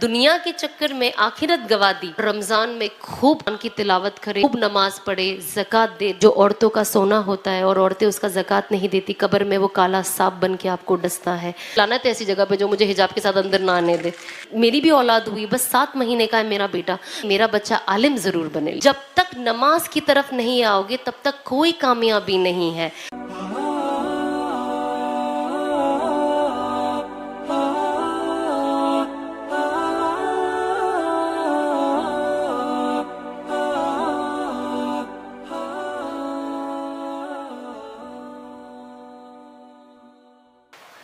दुनिया के चक्कर में आखिरत गवा दी। रमजान में खूब कुरान की तिलावत करे, खूब नमाज पढ़े, ज़कात दे। जो औरतों का सोना होता है और औरतें उसका ज़कात नहीं देती, कब्र में वो काला सांप बन के आपको डसता है। लानत है ऐसी जगह पे जो मुझे हिजाब के साथ अंदर ना आने दे। मेरी भी औलाद हुई, बस 7 महीने का है मेरा बेटा। मेरा बच्चा आलिम जरूर बने। जब तक नमाज की तरफ नहीं आओगे तब तक कोई कामयाबी नहीं है।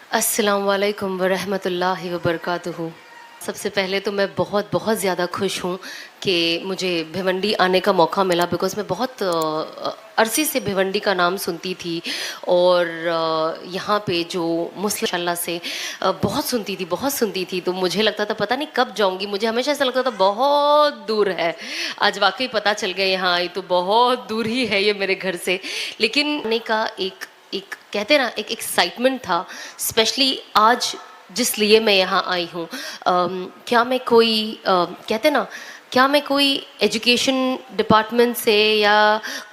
अस्सलाम वालेकुम वरहमतुल्लाहि वबरकातुहू। सबसे पहले तो मैं बहुत बहुत ज़्यादा खुश हूँ कि मुझे भिवंडी आने का मौका मिला, बिकॉज़ मैं बहुत अरसे से भिवंडी का नाम सुनती थी और यहाँ पे जो मुस्लिम माशाल्लाह से बहुत सुनती थी। तो मुझे लगता था पता नहीं कब जाऊँगी, मुझे हमेशा ऐसा लगता था बहुत दूर है। आज वाकई पता चल गया यहाँ आई तो बहुत दूर ही है ये मेरे घर से। लेकिन आने का एक कहते हैं ना एक एक्साइटमेंट था, स्पेशली आज जिस लिए मैं यहाँ आई हूँ। क्या मैं कोई कहते हैं ना, क्या मैं कोई एजुकेशन डिपार्टमेंट से या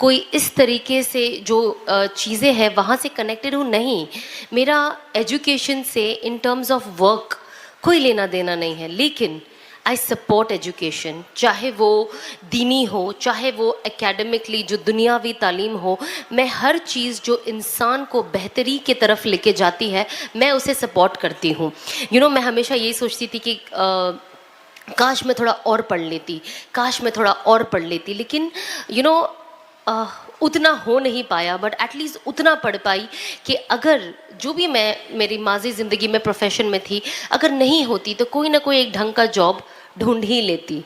कोई इस तरीके से जो चीज़ें हैं वहाँ से कनेक्टेड हूँ? नहीं, मेरा एजुकेशन से इन टर्म्स ऑफ वर्क कोई लेना देना नहीं है। लेकिन आई सपोर्ट एजुकेशन, चाहे वो दीनी हो, चाहे वो एकेडमिकली जो दुनियावी तालीम हो। मैं हर चीज़ जो इंसान को बेहतरी की तरफ लेके जाती है मैं उसे सपोर्ट करती हूँ। मैं हमेशा यही सोचती थी कि काश मैं थोड़ा और पढ़ लेती, काश मैं थोड़ा और पढ़ लेती। लेकिन उतना हो नहीं पाया, बट एटलीस्ट उतना पढ़ पाई कि अगर जो भी मैं मेरी माजी ज़िंदगी में प्रोफेशन में थी, अगर नहीं होती तो कोई ना कोई एक ढंग का जॉब ढूंढ ही लेती।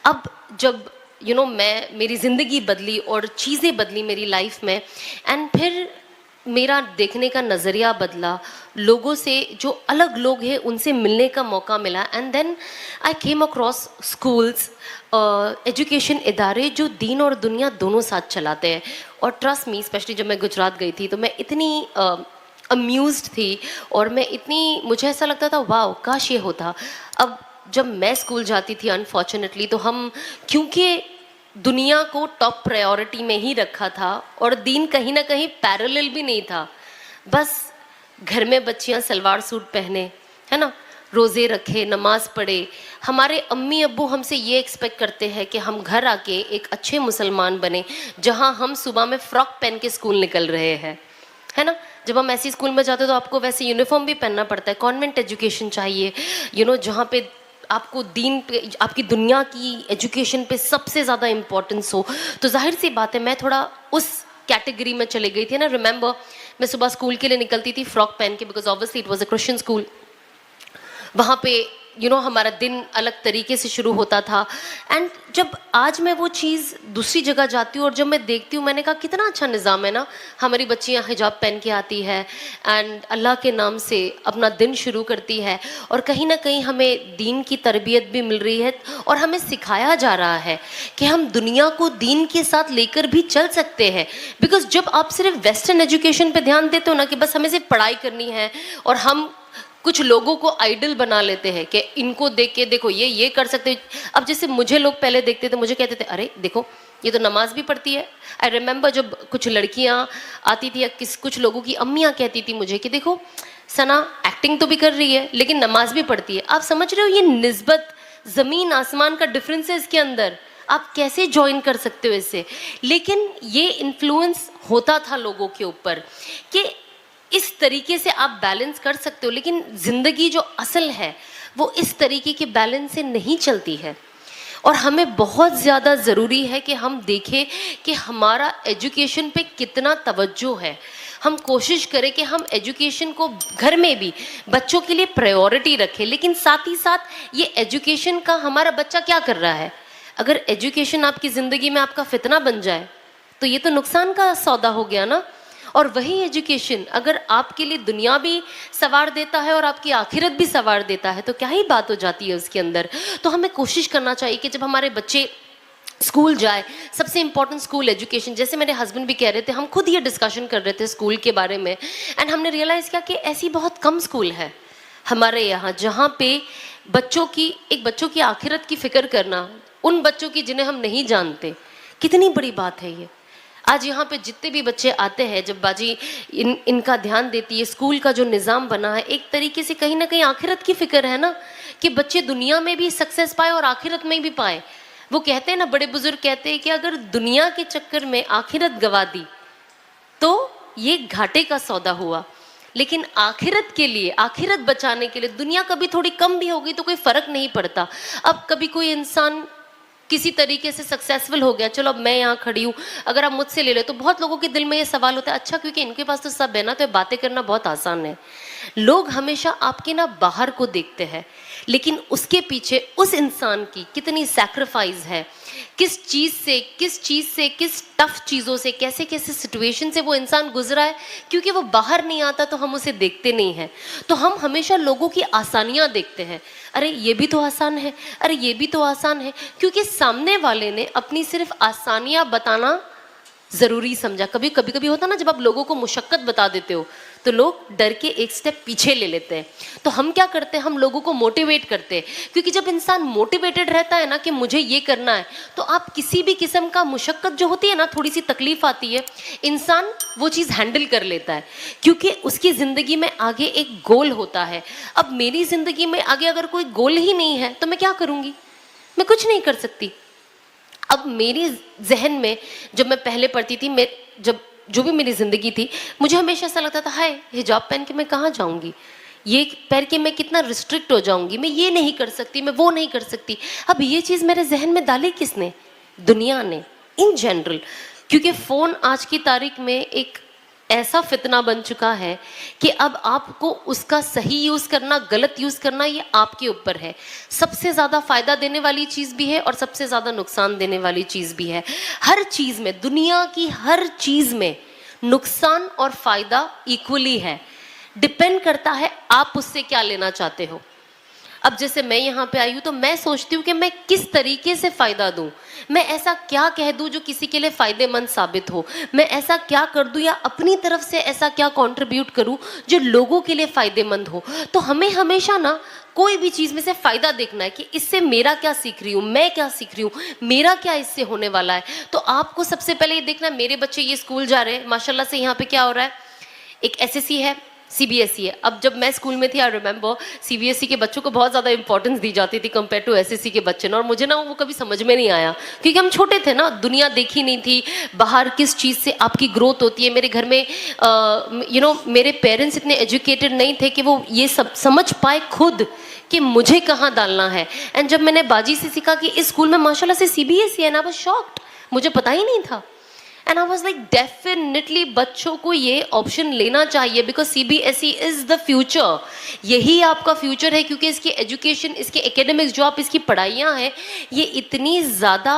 अब जब मेरी ज़िंदगी बदली और चीज़ें बदली मेरी लाइफ में, एंड फिर मेरा देखने का नज़रिया बदला, लोगों से जो अलग लोग हैं उनसे मिलने का मौका मिला। And then I came across schools, education इदारे जो दीन और दुनिया दोनों साथ चलाते हैं। और ट्रस्ट मी, स्पेशली जब मैं गुजरात गई थी तो मैं इतनी अम्यूज़्ड थी और मुझे ऐसा लगता था वाह काश ये होता। अब जब मैं स्कूल जाती थी अनफॉर्चुनेटली, तो हम क्योंकि दुनिया को टॉप प्रायोरिटी में ही रखा था और दीन कहीं ना कहीं पैरेलल भी नहीं था। बस घर में बच्चियां सलवार सूट पहने, है ना, रोज़े रखे, नमाज पढ़े। हमारे अम्मी अब्बू हमसे ये एक्सपेक्ट करते हैं कि हम घर आके एक अच्छे मुसलमान बने, जहां हम सुबह में फ़्रॉक पहन के स्कूल निकल रहे हैं, है ना। जब हम ऐसी स्कूल में जाते हैं तो आपको वैसे यूनिफॉर्म भी पहनना पड़ता है। कॉन्वेंट एजुकेशन चाहिए, जहाँ पे आपको दीन पे, आपकी दुनिया की एजुकेशन पे सबसे ज़्यादा इम्पोर्टेंस हो। तो जाहिर सी बात है मैं थोड़ा उस कैटेगरी में चली गई थी ना। रिमेंबर, मैं सुबह स्कूल के लिए निकलती थी फ्रॉक पहन के, because obviously it was a Christian school. वहाँ पे हमारा दिन अलग तरीके से शुरू होता था। एंड जब आज मैं वो चीज़ दूसरी जगह जाती हूँ और जब मैं देखती हूँ, मैंने कहा कितना अच्छा निज़ाम है ना। हमारी बच्चियाँ हिजाब पहन के आती है एंड अल्लाह के नाम से अपना दिन शुरू करती है, और कहीं ना कहीं हमें दीन की तरबियत भी मिल रही है और हमें सिखाया जा रहा है कि हम दुनिया को दीन के साथ लेकर भी चल सकते हैं। बिकॉज जब आप सिर्फ वेस्टर्न एजुकेशन पर ध्यान देते हो ना कि बस हमें सिर्फ पढ़ाई करनी है, और हम कुछ लोगों को आइडल बना लेते हैं कि इनको देख के देखो ये कर सकते। अब जैसे मुझे लोग पहले देखते थे, मुझे कहते थे अरे देखो ये तो नमाज भी पढ़ती है। आई रिमेंबर जब कुछ लड़कियां आती थी या कुछ लोगों की अम्मियां कहती थी मुझे कि देखो सना एक्टिंग तो भी कर रही है लेकिन नमाज भी पढ़ती है। आप समझ रहे हो ये निस्बत, ज़मीन आसमान का डिफरेंस है इसके अंदर। आप कैसे ज्वाइन कर सकते हो इससे? लेकिन ये इन्फ्लुएंस होता था लोगों के ऊपर कि इस तरीके से आप बैलेंस कर सकते हो, लेकिन ज़िंदगी जो असल है वो इस तरीके के बैलेंस से नहीं चलती है। और हमें बहुत ज़्यादा ज़रूरी है कि हम देखें कि हमारा एजुकेशन पे कितना तवज्जो है। हम कोशिश करें कि हम एजुकेशन को घर में भी बच्चों के लिए प्रायोरिटी रखें, लेकिन साथ ही साथ ये एजुकेशन का हमारा बच्चा क्या कर रहा है। अगर एजुकेशन आपकी ज़िंदगी में आपका फितना बन जाए तो ये तो नुकसान का सौदा हो गया ना। और वही एजुकेशन अगर आपके लिए दुनिया भी सवार देता है और आपकी आखिरत भी सवार देता है तो क्या ही बात हो जाती है उसके अंदर। तो हमें कोशिश करना चाहिए कि जब हमारे बच्चे स्कूल जाए, सबसे इम्पॉर्टेंट स्कूल एजुकेशन। जैसे मेरे हस्बैंड भी कह रहे थे, हम खुद ये डिस्कशन कर रहे थे स्कूल के बारे में, एंड हमने रियलाइज़ किया कि ऐसी बहुत कम स्कूल है हमारे यहाँ जहाँ पे बच्चों की आखिरत की फिक्र करना, उन बच्चों की जिन्हें हम नहीं जानते, कितनी बड़ी बात है ये। आज यहाँ पे जितने भी बच्चे आते हैं, जब बाजी इनका ध्यान देती है, स्कूल का जो निज़ाम बना है एक तरीके से कहीं ना कहीं आखिरत की फिक्र है ना, कि बच्चे दुनिया में भी सक्सेस पाए और आखिरत में भी पाए। वो कहते हैं ना, बड़े बुजुर्ग कहते हैं कि अगर दुनिया के चक्कर में आखिरत गवा दी तो ये घाटे का सौदा हुआ, लेकिन आखिरत के लिए, आखिरत बचाने के लिए दुनिया कभी थोड़ी कम भी होगी तो कोई फर्क नहीं पड़ता। अब कभी कोई इंसान किसी तरीके से सक्सेसफुल हो गया, चलो अब मैं यहाँ खड़ी हूँ, अगर आप मुझसे ले लो तो बहुत लोगों के दिल में ये सवाल होता है, अच्छा क्योंकि इनके पास तो सब है ना, तो बातें करना बहुत आसान है। लोग हमेशा आपके ना बाहर को देखते हैं, लेकिन उसके पीछे उस इंसान की कितनी सैक्रिफाइस है, किस चीज़ से, किस टफ चीज़ों से, कैसे कैसे सिचुएशन से वो इंसान गुजरा है, क्योंकि वो बाहर नहीं आता तो हम उसे देखते नहीं हैं। तो हम हमेशा लोगों की आसानियाँ देखते हैं, अरे ये भी तो आसान है, अरे ये भी तो आसान है, क्योंकि सामने वाले ने अपनी सिर्फ आसानियाँ बताना ज़रूरी समझा। कभी होता ना, जब आप लोगों को मुशक्क़त बता देते हो तो लोग डर के एक स्टेप पीछे ले लेते हैं। तो हम क्या करते हैं, हम लोगों को मोटिवेट करते हैं, क्योंकि जब इंसान मोटिवेटेड रहता है ना कि मुझे ये करना है, तो आप किसी भी किस्म का मुशक्क़त जो होती है ना, थोड़ी सी तकलीफ आती है, इंसान वो चीज़ हैंडल कर लेता है, क्योंकि उसकी ज़िंदगी में आगे एक गोल होता है। अब मेरी ज़िंदगी में आगे अगर कोई गोल ही नहीं है तो मैं क्या करूँगी, मैं कुछ नहीं कर सकती। अब मेरी जहन में जब मैं पहले पढ़ती थी, मैं जब जो भी मेरी ज़िंदगी थी, मुझे हमेशा ऐसा लगता था, हाय हिजाब पहन के मैं कहाँ जाऊँगी, ये पहन के मैं कितना रिस्ट्रिक्ट हो जाऊँगी, मैं ये नहीं कर सकती, मैं वो नहीं कर सकती। अब ये चीज़ मेरे जहन में डाली किसने, दुनिया ने इन जनरल, क्योंकि फ़ोन आज की तारीख में एक ऐसा फितना बन चुका है कि अब आपको उसका सही यूज़ करना, गलत यूज़ करना, ये आपके ऊपर है। सबसे ज़्यादा फ़ायदा देने वाली चीज़ भी है और सबसे ज़्यादा नुकसान देने वाली चीज़ भी है। हर चीज़ में, दुनिया की हर चीज़ में नुकसान और फ़ायदा इक्वली है। डिपेंड करता है आप उससे क्या लेना चाहते हो। अब जैसे मैं यहाँ पे आई हूँ तो मैं सोचती हूँ कि मैं किस तरीके से फ़ायदा दूँ, मैं ऐसा क्या कह दूँ जो किसी के लिए फ़ायदेमंद साबित हो, मैं ऐसा क्या कर दूँ या अपनी तरफ से ऐसा क्या कंट्रीब्यूट करूँ जो लोगों के लिए फ़ायदेमंद हो। तो हमें हमेशा ना कोई भी चीज़ में से फ़ायदा देखना है कि इससे मेरा क्या सीख रही हूँ, मैं क्या सीख रही हूँ, मेरा क्या इससे होने वाला है। तो आपको सबसे पहले ये देखना है, मेरे बच्चे ये स्कूल जा रहे हैं, माशाल्लाह से यहाँ पे क्या हो रहा है, एक एसएससी है, सीबीएसई है। अब जब मैं स्कूल में थी, आई रिमेंबर सीबीएसई के बच्चों को बहुत ज़्यादा इंपॉर्टेंस दी जाती थी कंपेयर टू एसएससी के बच्चे ना, और मुझे ना वो कभी समझ में नहीं आया, क्योंकि हम छोटे थे ना, दुनिया देखी नहीं थी, बाहर किस चीज़ से आपकी ग्रोथ होती है। मेरे घर में मेरे पेरेंट्स इतने एजुकेटेड नहीं थे कि वो ये सब समझ पाए खुद कि मुझे कहाँ डालना है। एंड जब मैंने बाजी से सीखा कि इस स्कूल में माशाल्लाह से सीबीएसई है ना, आई वाज शॉक्ड, मुझे पता ही नहीं था। And I was like definitely बच्चों को ये ऑप्शन लेना चाहिए, because CBSE is the future, यही आपका फ्यूचर है, क्योंकि इसकी एजुकेशन, इसके एकेडमिक्स, जो आप इसकी पढ़ाइयाँ हैं, ये इतनी ज़्यादा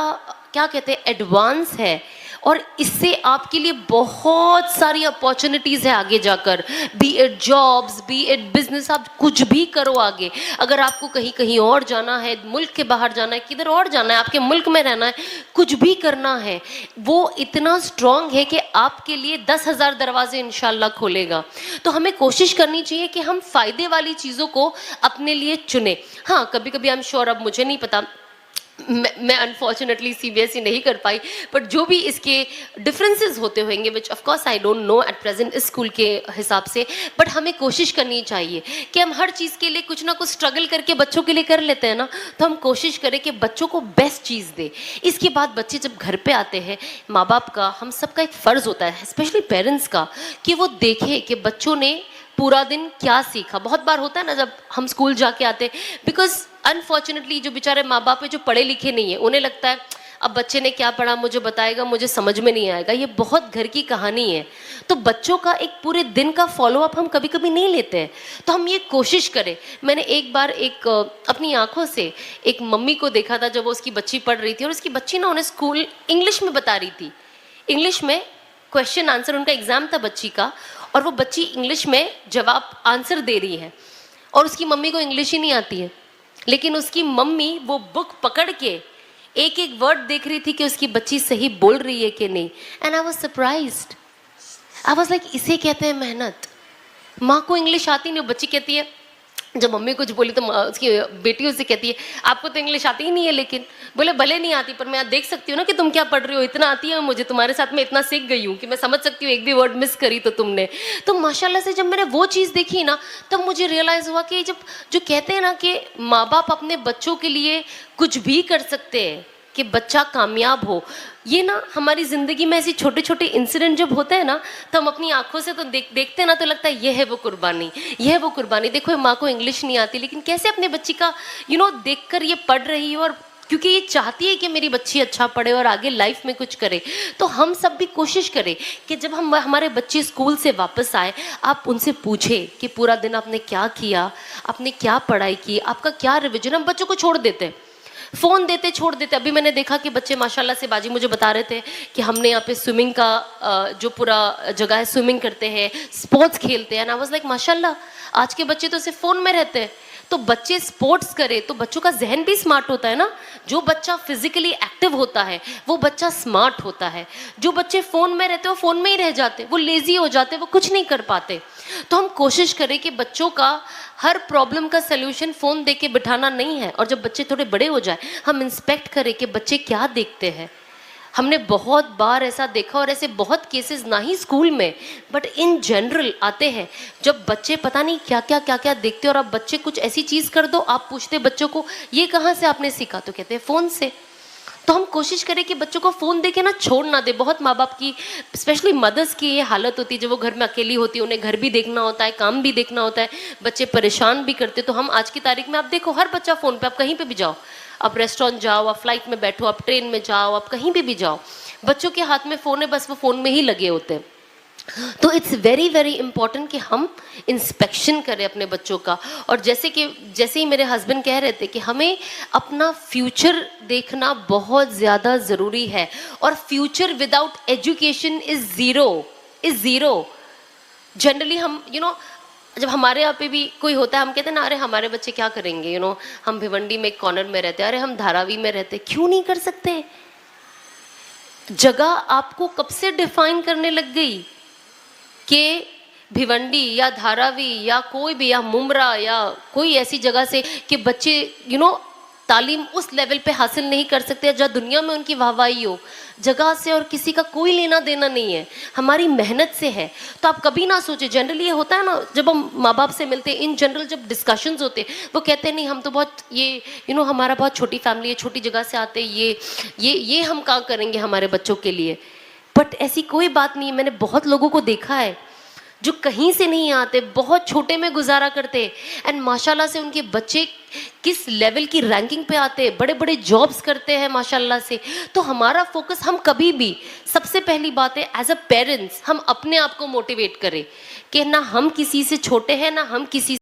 क्या कहते हैं एडवांस है, और इससे आपके लिए बहुत सारी अपॉर्चुनिटीज़ है आगे जाकर, B it jobs, B it business, आप कुछ भी करो आगे। अगर आपको कहीं कहीं और जाना है, मुल्क के बाहर जाना है, किधर और जाना है, आपके मुल्क में रहना है, कुछ भी करना है, वो इतना स्ट्रॉन्ग है कि आपके लिए 10,000 दरवाजे इंशाल्लाह खोलेगा। तो हमें कोशिश करनी चाहिए कि हम फ़ायदे वाली चीज़ों को अपने लिए चुने। हाँ, कभी कभी आई एम श्योर, अब मुझे नहीं पता, मैं अनफॉर्चुनेटली सीबीएसई नहीं कर पाई, बट जो भी इसके डिफरेंसेस होते होंगे, which of course I don't know at present इस स्कूल के हिसाब से, बट हमें कोशिश करनी चाहिए कि हम हर चीज़ के लिए कुछ ना कुछ स्ट्रगल करके बच्चों के लिए कर लेते हैं ना, तो हम कोशिश करें कि बच्चों को बेस्ट चीज़ दे। इसके बाद बच्चे जब घर पे आते हैं, माँ बाप का, हम सबका एक फ़र्ज़ होता है, स्पेशली पेरेंट्स का, कि वो देखें कि बच्चों ने पूरा दिन क्या सीखा। बहुत बार होता है ना जब हम स्कूल जाके आते हैं, बिकॉज अनफॉर्चुनेटली जो बेचारे माँ बाप है जो पढ़े लिखे नहीं है, उन्हें लगता है अब बच्चे ने क्या पढ़ा मुझे बताएगा, मुझे समझ में नहीं आएगा। ये बहुत घर की कहानी है। तो बच्चों का एक पूरे दिन का फॉलोअप हम कभी कभी नहीं लेते हैं, तो हम ये कोशिश करें। मैंने एक बार अपनी आंखों से एक मम्मी को देखा था, जब वो उसकी बच्ची पढ़ रही थी, और उसकी बच्ची ना उन्हें स्कूल इंग्लिश में बता रही थी, इंग्लिश में क्वेश्चन आंसर, उनका एग्ज़ाम था बच्ची का, और वो बच्ची इंग्लिश में जवाब आंसर दे रही है, और उसकी मम्मी को इंग्लिश ही नहीं आती है, लेकिन उसकी मम्मी वो बुक पकड़ के एक एक वर्ड देख रही थी कि उसकी बच्ची सही बोल रही है कि नहीं। And I was surprised, I was like, इसे कहते हैं मेहनत। माँ को इंग्लिश आती नहीं, बच्ची कहती है जब मम्मी कुछ बोली तो उसकी बेटी उससे कहती है आपको तो इंग्लिश आती ही नहीं है, लेकिन बोले भले नहीं आती पर मैं देख सकती हूँ ना कि तुम क्या पढ़ रही हो, इतना आती है मुझे, तुम्हारे साथ में इतना सीख गई हूँ कि मैं समझ सकती हूँ एक भी वर्ड मिस करी तो तुमने। तो माशाल्लाह से जब मैंने वो चीज़ देखी ना, तब मुझे रियलाइज़ हुआ कि जब जो कहते हैं ना कि माँ बाप अपने बच्चों के लिए कुछ भी कर सकते हैं कि बच्चा कामयाब हो, ये ना हमारी ज़िंदगी में ऐसी छोटे छोटे इंसिडेंट जब होते हैं ना, तो हम अपनी आंखों से तो देखते हैं ना, तो लगता है ये है वो कुर्बानी, ये है वो कुर्बानी। देखो माँ को इंग्लिश नहीं आती लेकिन कैसे अपने बच्ची का देखकर ये पढ़ रही है, और क्योंकि ये चाहती है कि मेरी बच्ची अच्छा पढ़े और आगे लाइफ में कुछ करे। तो हम सब भी कोशिश करें कि जब हमारे बच्चे स्कूल से वापस आए, आप उनसे पूछें कि पूरा दिन आपने क्या किया, आपने क्या पढ़ाई की, आपका क्या रिविजन। हम बच्चों को छोड़ देते हैं, फ़ोन देते छोड़ देते। अभी मैंने देखा कि बच्चे माशाल्लाह से, बाजी मुझे बता रहे थे कि हमने यहाँ पे स्विमिंग का जो पूरा जगह है, स्विमिंग करते हैं, स्पोर्ट्स खेलते हैं। आई वाज लाइक माशाल्लाह, आज के बच्चे तो सिर्फ फ़ोन में रहते हैं। तो बच्चे स्पोर्ट्स करें तो बच्चों का जहन भी स्मार्ट होता है ना। जो बच्चा फिजिकली एक्टिव होता है वो बच्चा स्मार्ट होता है। जो बच्चे फ़ोन में रहते हैं वो फ़ोन में ही रह जाते, वो लेज़ी हो जाते, वो कुछ नहीं कर पाते। तो हम कोशिश करें कि बच्चों का हर प्रॉब्लम का सल्यूशन फ़ोन दे के बिठाना नहीं है, और जब बच्चे थोड़े बड़े हो जाए हम इंस्पेक्ट करें कि बच्चे क्या देखते हैं। हमने बहुत बार ऐसा देखा, और ऐसे बहुत केसेस ना ही स्कूल में बट इन जनरल आते हैं जब बच्चे पता नहीं क्या क्या देखते हैं, और अब बच्चे कुछ ऐसी चीज़ कर दो, आप पूछते बच्चों को ये कहाँ से आपने सीखा, तो कहते हैं फ़ोन से। तो हम कोशिश करें कि बच्चों को फ़ोन दे के ना छोड़ ना दे। बहुत माँ बाप की, स्पेशली मदर्स की ये हालत होती है जब वो घर में अकेली होती है, उन्हें घर भी देखना होता है, काम भी देखना होता है, बच्चे परेशान भी करते। तो हम आज की तारीख में आप देखो हर बच्चा फ़ोन पे, आप कहीं पे भी जाओ, आप रेस्टोरेंट जाओ, आप फ्लाइट में बैठो, आप ट्रेन में जाओ, आप कहीं पे भी जाओ, बच्चों के हाथ में फ़ोन है, बस वो फ़ोन में ही लगे होते हैं। तो इट्स वेरी वेरी इंपॉर्टेंट कि हम इंस्पेक्शन करें अपने बच्चों का। और जैसे ही मेरे हस्बैंड कह रहे थे कि हमें अपना फ्यूचर देखना बहुत ज़्यादा ज़रूरी है, और future without education is zero. Generally हम जब हमारे यहाँ पे भी कोई होता है हम कहते हैं ना, अरे हमारे बच्चे क्या करेंगे, हम भिवंडी में एक कॉर्नर में रहते हैं, अरे हम धारावी में रहते हैं। क्यों नहीं कर सकते? जगह आपको कब से डिफाइन करने लग गई कि भिवंडी या धारावी या कोई भी, या मुमरा या कोई ऐसी जगह से कि बच्चे तालीम उस लेवल पे हासिल नहीं कर सकते जहाँ दुनिया में उनकी वाहवाही हो। जगह से और किसी का कोई लेना देना नहीं है, हमारी मेहनत से है। तो आप कभी ना सोचे, जनरली ये होता है ना जब हम माँ बाप से मिलते हैं, इन जनरल जब डिस्कशंस होते हैं, वो कहते हैं नहीं हम तो बहुत ये हमारा बहुत छोटी फैमिली है, छोटी जगह से आते हैं, ये हम क्या करेंगे हमारे बच्चों के लिए। बट ऐसी कोई बात नहीं है। मैंने बहुत लोगों को देखा है जो कहीं से नहीं आते, बहुत छोटे में गुजारा करते, एंड माशाल्लाह से उनके बच्चे किस लेवल की रैंकिंग पे आते, बड़े बड़े जॉब्स करते हैं माशाल्लाह से। तो हमारा फोकस, हम कभी भी, सबसे पहली बात है एज अ पेरेंट्स हम अपने आप को मोटिवेट करें कि ना हम किसी से छोटे हैं, ना हम किसी